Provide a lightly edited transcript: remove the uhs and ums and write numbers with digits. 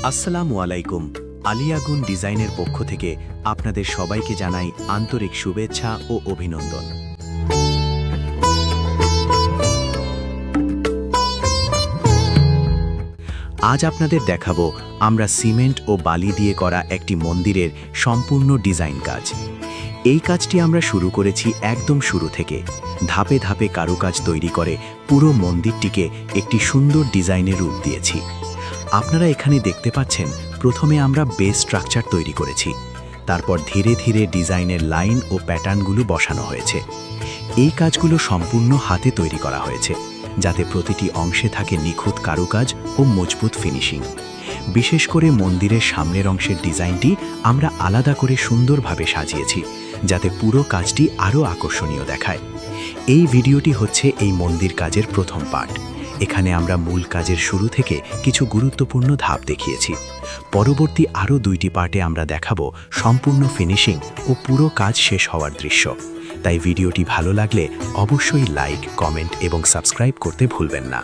আসসালামু আলাইকুম। আলিয়াগুন ডিজাইনের পক্ষ থেকে আপনাদের সবাইকে জানাই আন্তরিক শুভেচ্ছা ও অভিনন্দন। আজ আপনাদের দেখাবো আমরা সিমেন্ট ও বালি দিয়ে করা একটি মন্দিরের সম্পূর্ণ ডিজাইন কাজ। এই কাজটি আমরা শুরু করেছি একদম শুরু থেকে, ধাপে ধাপে কারুকাজ তৈরি করে পুরো মন্দিরটিকে একটি সুন্দর ডিজাইনের রূপ দিয়েছি। আপনারা এখানে দেখতে পাচ্ছেন, প্রথমে আমরা বেস স্ট্রাকচার তৈরি করেছি, তারপর ধীরে ধীরে ডিজাইনের লাইন ও প্যাটার্নগুলো বসানো হয়েছে। এই কাজগুলো সম্পূর্ণ হাতে তৈরি করা হয়েছে, যাতে প্রতিটি অংশে থাকে নিখুঁত কারুকাজ ও মজবুত ফিনিশিং। বিশেষ করে মন্দিরের সামনের অংশের ডিজাইনটি আমরা আলাদা করে সুন্দরভাবে সাজিয়েছি, যাতে পুরো কাজটি আরও আকর্ষণীয় দেখায়। এই ভিডিওটি হচ্ছে এই মন্দির কাজের প্রথম পার্ট। এখানে আমরা মূল কাজের শুরু থেকে কিছু গুরুত্বপূর্ণ ধাপ দেখিয়েছি। পরবর্তী আরও 2টি পার্টে আমরা দেখাবো সম্পূর্ণ ফিনিশিং ও পুরো কাজ শেষ হওয়ার দৃশ্য। তাই ভিডিওটি ভালো লাগলে অবশ্যই লাইক, কমেন্ট এবং সাবস্ক্রাইব করতে ভুলবেন না।